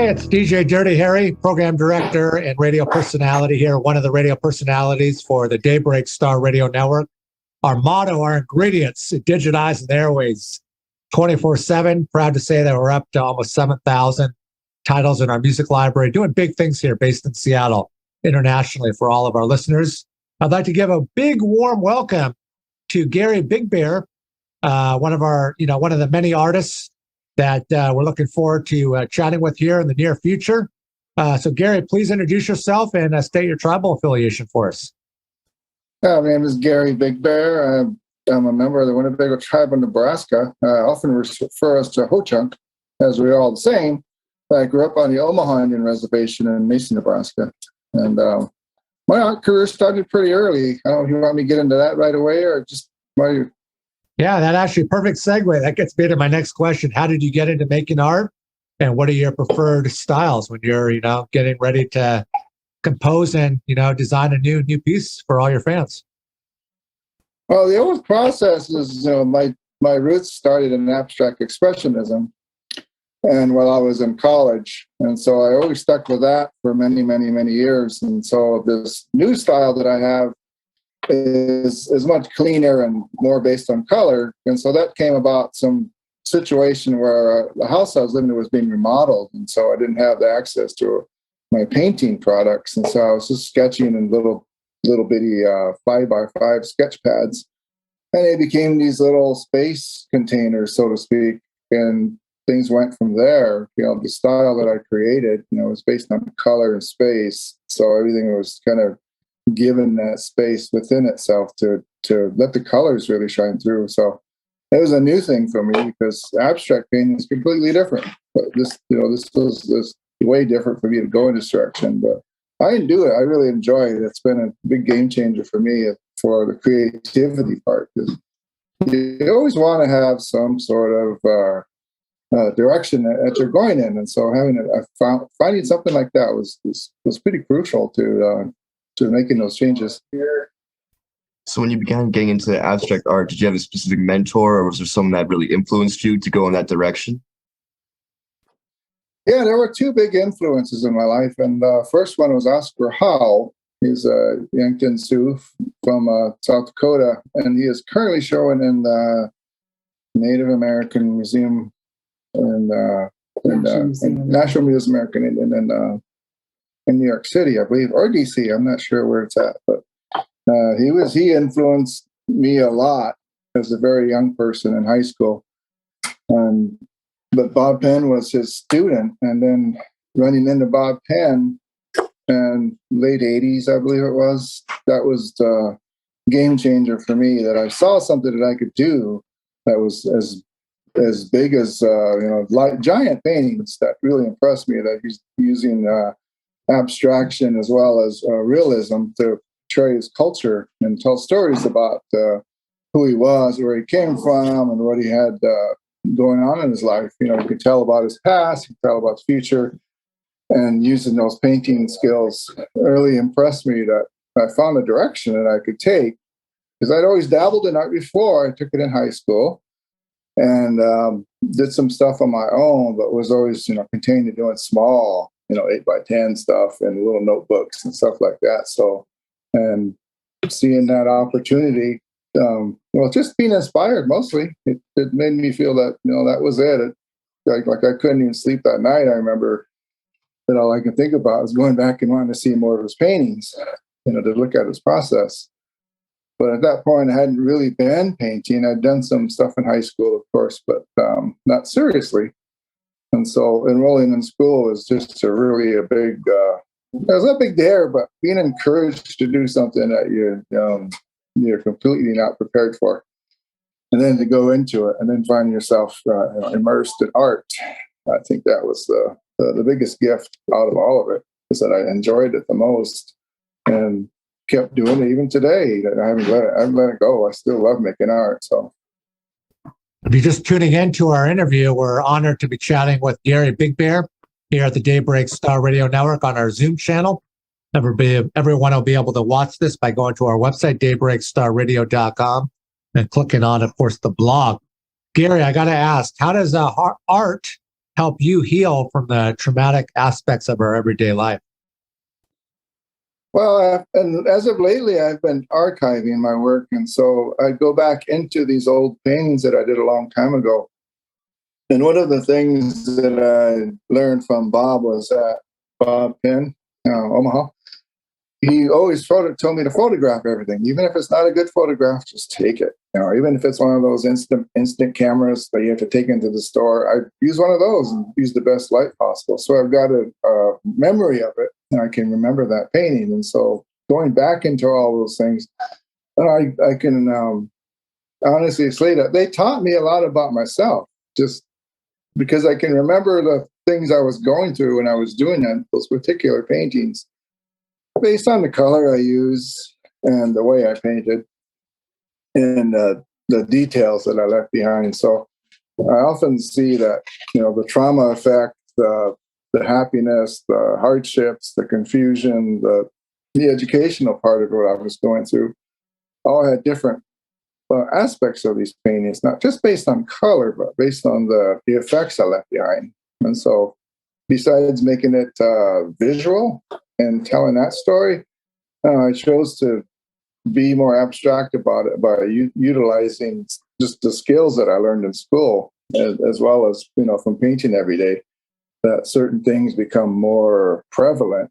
Hey, it's DJ Dirty Harry, program director and radio personality here, one of the radio personalities for the Daybreak Star Radio Network. Our motto, our ingredients, digitizing the airways 24/7. Proud to say that we're up to almost 7,000 titles in our music library, doing big things here based in Seattle, internationally for all of our listeners. I'd like to give a big warm welcome to Gary Bigbear, one of the many artists that we're looking forward to chatting with here in the near future. So Gary, please introduce yourself and state your tribal affiliation for us. My name is Gary Bigbear. I'm a member of the Winnebago tribe of Nebraska. I often refer us to Ho-Chunk, as we're all the same. I grew up on the Omaha Indian Reservation in Mason, Nebraska. And my art career started pretty early. I don't know if you want me to get into that right away or just why you... Yeah, that actually perfect segue. That gets me to my next question. How did you get into making art? And what are your preferred styles when you're, getting ready to compose and, design a new piece for all your fans? Well, the old process is, my roots started in abstract expressionism and while I was in college. And so I always stuck with that for many, many, many years. And so this new style that I have is much cleaner and more based on color. And so that came about some situation where the house I was living in was being remodeled. And so I didn't have the access to my painting products. And so I was just sketching in little bitty 5x5 sketch pads. And they became these little space containers, so to speak. And things went from there. The style that I created, was based on color and space. So everything was kind of given that space within itself to let the colors really shine through. So it was a new thing for me because abstract painting is completely different. But this was way different for me to go in this direction. But I didn't do it. I really enjoy it. It's been a big game changer for me for the creativity part. Because you always want to have some sort of direction that you're going in, and so finding something like that was pretty crucial to making those changes. So when you began getting into abstract art, did you have a specific mentor or was there someone that really influenced you to go in that direction? Yeah, there were two big influences in my life. And the first one was Oscar Howe. He's a Yankton Sioux from South Dakota. And he is currently showing in the Native American Museum and National Museum of American Indian in New York City, I believe, or DC. I'm not sure where it's at, but he influenced me a lot as a very young person in high school. But Bob Penn was his student, and then running into Bob Penn in late 80s, I believe it was, that was the game changer for me, that I saw something that I could do that was as big as giant paintings that really impressed me, that he's using abstraction as well as realism to portray his culture and tell stories about who he was, where he came from, and what he had going on in his life. You could tell about his past, you could tell about his future, and using those painting skills really impressed me that I found a direction that I could take, because I'd always dabbled in art before. I took it in high school and did some stuff on my own, but was always, contained to doing small, 8x10 stuff and little notebooks and stuff like that. So, and seeing that opportunity, just being inspired mostly, it made me feel that, that was it. Like I couldn't even sleep that night. I remember that all I could think about was going back and wanting to see more of his paintings, to look at his process. But at that point, I hadn't really been painting. I'd done some stuff in high school, of course, but not seriously. And so enrolling in school was just a big, it was a big dare, but being encouraged to do something that you're completely not prepared for. And then to go into it and then find yourself immersed in art. I think that was the biggest gift out of all of it, is that I enjoyed it the most and kept doing it even today. I haven't let it go. I still love making art. So if you're just tuning in to our interview, we're honored to be chatting with Gary Bigbear here at the Daybreak Star Radio Network on our Zoom channel. Everyone will be able to watch this by going to our website, daybreakstarradio.com, and clicking on, of course, the blog. Gary, I got to ask, how does art help you heal from the traumatic aspects of our everyday life? Well, and as of lately, I've been archiving my work. And so I go back into these old paintings that I did a long time ago. And one of the things that I learned from Bob was that Bob Penn, Omaha, he always told me to photograph everything. Even if it's not a good photograph, just take it. Even if it's one of those instant cameras that you have to take into the store, I use one of those and use the best light possible. So I've got a memory of it, and I can remember that painting. And so going back into all those things, I can honestly say that they taught me a lot about myself, just because I can remember the things I was going through when I was doing those particular paintings, based on the color I use and the way I painted and the details that I left behind. So I often see that, the trauma effect, the happiness, the hardships, the confusion, the educational part of what I was going through, all had different aspects of these paintings, not just based on color, but based on the effects I left behind. And so besides making it visual and telling that story, I chose to be more abstract about it by utilizing just the skills that I learned in school, as well as, from painting every day, that certain things become more prevalent,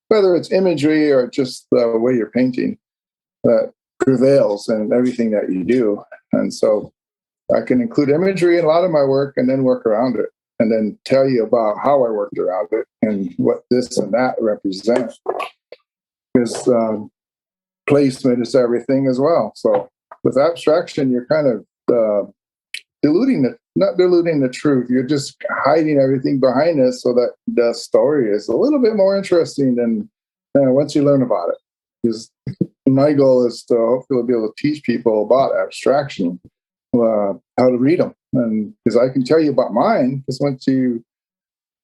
whether it's imagery or just the way you're painting, that prevails in everything that you do. And so I can include imagery in a lot of my work and then work around it, and then tell you about how I worked around it and what this and that represent. Because placement is everything as well. So with abstraction, you're kind of not diluting the truth. You're just hiding everything behind it so that the story is a little bit more interesting than once you learn about it. Because my goal is to hopefully be able to teach people about abstraction, how to read them. And because I can tell you about mine, because once you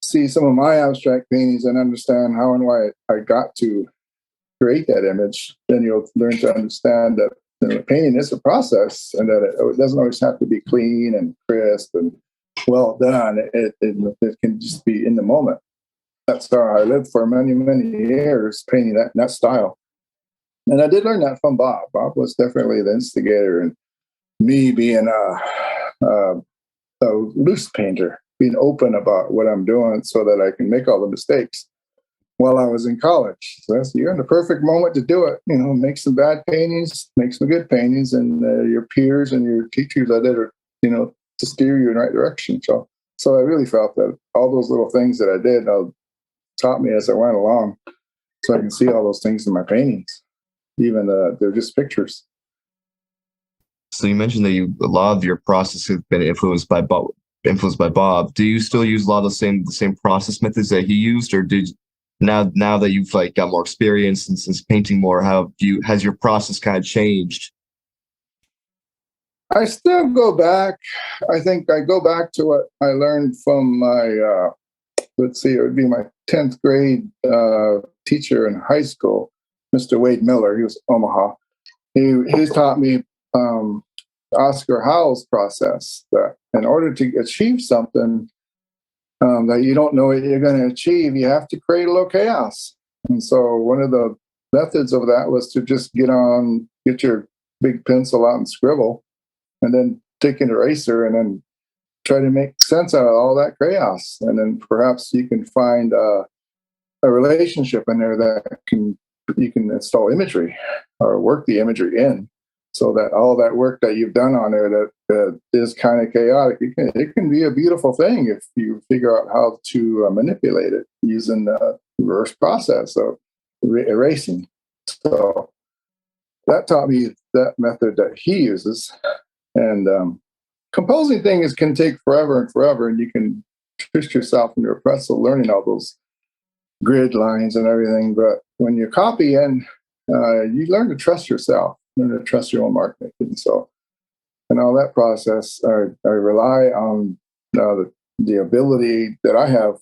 see some of my abstract paintings and understand how and why I got to create that image, then you'll learn to understand that painting is a process, and that it doesn't always have to be clean and crisp and well done. It can just be in the moment. That's how I lived for many, many years, painting that style. And I did learn that from Bob. Bob was definitely the instigator, and me being a loose painter, being open about what I'm doing so that I can make all the mistakes while I was in college. So you're in the perfect moment to do it. Make some bad paintings, make some good paintings, and your peers and your teachers are there, to steer you in the right direction. So I really felt that all those little things that I did taught me as I went along, so I can see all those things in my paintings, even they're just pictures. So you mentioned that a lot of your process has been influenced by Bob. Do you still use a lot of the same process methods that he used, or now that you've got more experience and since painting more, has your process kind of changed? I still go back. I think I go back to what I learned from my, it would be my 10th grade teacher in high school, Mr. Wade Miller. He was Omaha. He taught me Oscar Howell's process, that in order to achieve something that you don't know what you're going to achieve, you have to create a little chaos. And so one of the methods of that was to just get your big pencil out and scribble, and then take an eraser and then try to make sense out of all that chaos. And then perhaps you can find a relationship in there that you can install imagery or work the imagery in, so that all that work that you've done on there that is kind of chaotic, it can be a beautiful thing if you figure out how to manipulate it using the reverse process of erasing. So that taught me that method that he uses. And composing things can take forever and forever, and you can twist yourself into a pretzel learning all those grid lines and everything. But when you're copying, you learn to trust yourself, learn to trust your own mark making. So, in all that process, I rely on the ability that I have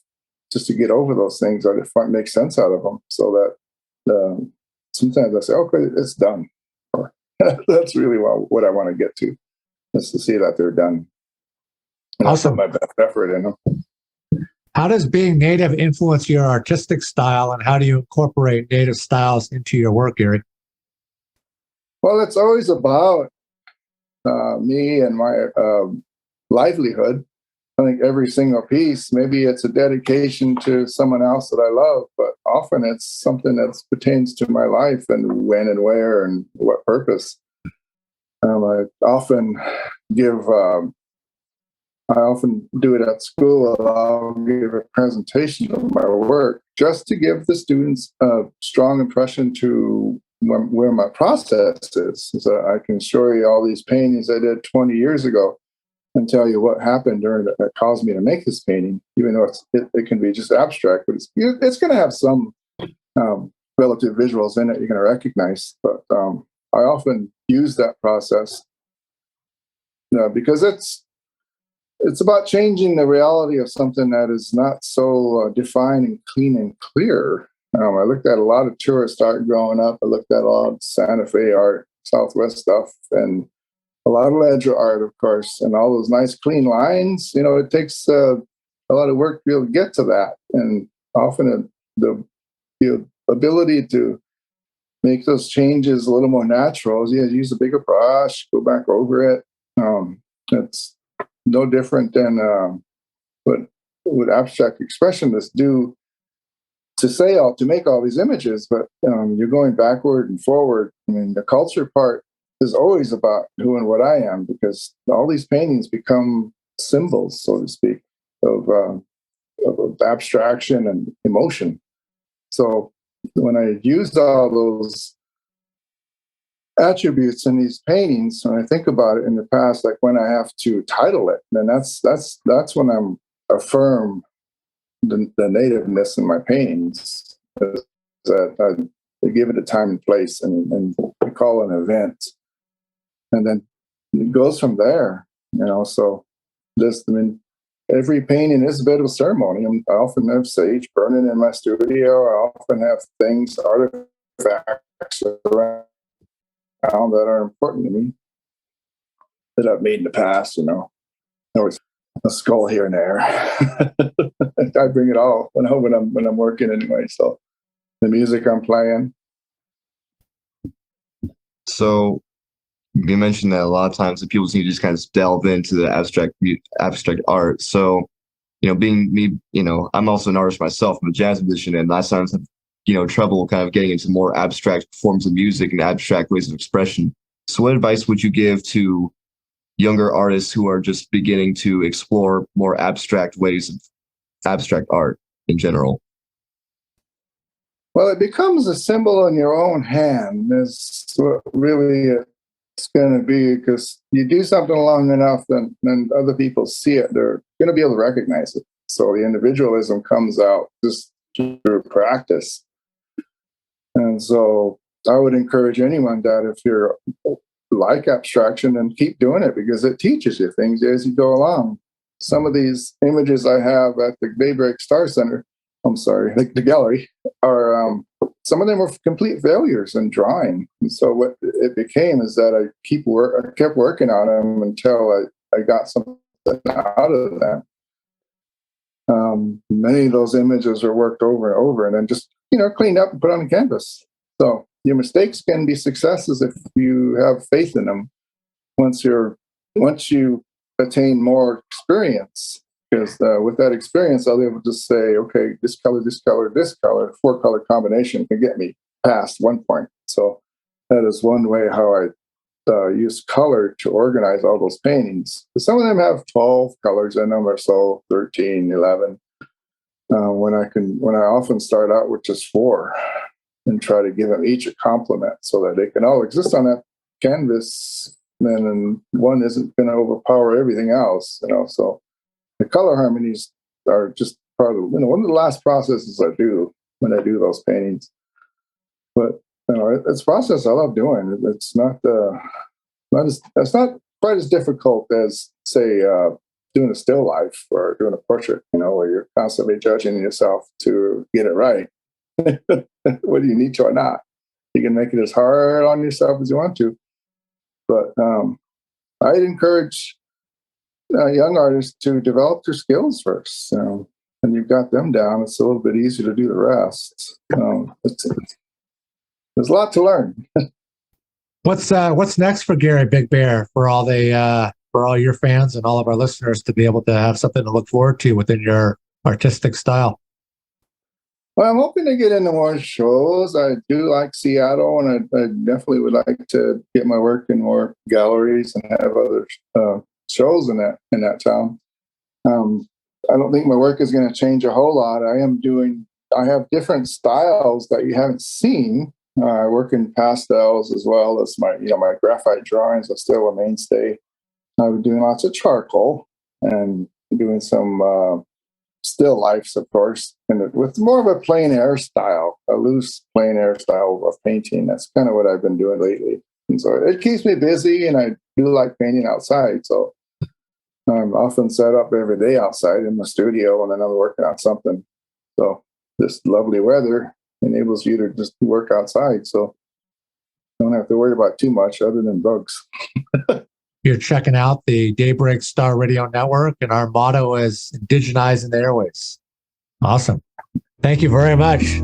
just to get over those things or to make sense out of them, so that sometimes I say, okay, it's done. Or, that's really what I want to get to, is to see that they're done. And Awesome. I put my best effort in them. How does being native influence your artistic style, and how do you incorporate native styles into your work, Gary? Well, it's always about me and my livelihood. I think every single piece, maybe it's a dedication to someone else that I love, but often it's something that pertains to my life and when and where and what purpose. I often do it at school. I'll give a presentation of my work just to give the students a strong impression to where my process is. So I can show you all these paintings I did 20 years ago and tell you what happened that caused me to make this painting, even though it can be just abstract, but it's going to have some relative visuals in it you're going to recognize. But I often use that process because it's about changing the reality of something that is not so defined and clean and clear. I looked at a lot of tourist art growing up. I looked at a lot of Santa Fe art, Southwest stuff, and a lot of ledger art, of course, and all those nice clean lines. It takes a lot of work to be able to get to that. And often the ability to make those changes a little more natural is use a bigger brush, go back over it. It's no different than what abstract expressionists do to make all these images, but you're going backward and forward. I mean, the culture part is always about who and what I am, because all these paintings become symbols, so to speak, of abstraction and emotion. So when I use all those attributes in these paintings, when I think about it in the past, like when I have to title it, then that's when I'm affirm the nativeness in my paintings, that I give it a time and place, and we call it an event, and then it goes from there. So every painting is a bit of a ceremony. I often have sage burning in my studio. I often have artifacts around that are important to me that I've made in the past. Always a skull here and there. I bring it all when I'm working anyway. So the music I'm playing. So you mentioned that a lot of times the people need to just kind of delve into the abstract art. So, being me, I'm also an artist myself. I'm a jazz musician, and I sometimes have, trouble kind of getting into more abstract forms of music and abstract ways of expression. So what advice would you give to younger artists who are just beginning to explore more abstract ways of abstract art in general? Well, it becomes a symbol in your own hand. Is what really it's going to be, because you do something long enough, then other people see it. They're going to be able to recognize it. So the individualism comes out just through practice. And so I would encourage anyone that if you're like abstraction, then keep doing it, because it teaches you things as you go along. Some of these images I have at the Daybreak Star Center, the gallery, are some of them were complete failures in drawing. And so what it became is that I kept working on them until I got something out of them. Many of those images are worked over and over, and then just cleaned up and put on the canvas. So your mistakes can be successes if you have faith in them. Once you attain more experience, because with that experience, I'll be able to say, okay, this color, 4-color combination can get me past one point. So that is one way how I use color to organize all those paintings. Some of them have 12 colors in them, or so 13, 11. When I often start out with just 4 and try to give them each a complement so that they can all exist on that canvas, and one isn't going to overpower everything else. So the color harmonies are just part of one of the last processes I do when I do those paintings. But it's a process I love doing. It's not quite as difficult as, say, doing a still life or doing a portrait, where you're constantly judging yourself to get it right. Whether you need to or not. You can make it as hard on yourself as you want to. But I'd encourage young artists to develop their skills first. and you've got them down, it's a little bit easier to do the rest. There's a lot to learn. What's next for Gary Bigbear, for all your fans and all of our listeners to be able to have something to look forward to within your artistic style? Well, I'm hoping to get into more shows. I do like Seattle, and I definitely would like to get my work in more galleries and have other shows in that town. I don't think my work is going to change a whole lot. I have different styles that you haven't seen. I work in pastels as well as my graphite drawings are still a mainstay. I'm doing lots of charcoal and doing some still lifes, of course, and with more of a plein air style, a loose plein air style of painting. That's kind of what I've been doing lately. And so it keeps me busy, and I do like painting outside. So I'm often set up every day outside in my studio, and then I'm working on something. So this lovely weather enables you to just work outside. So don't have to worry about too much other than bugs. You're checking out the Daybreak Star Radio Network, and our motto is indigenizing the airways. Awesome. Thank you very much.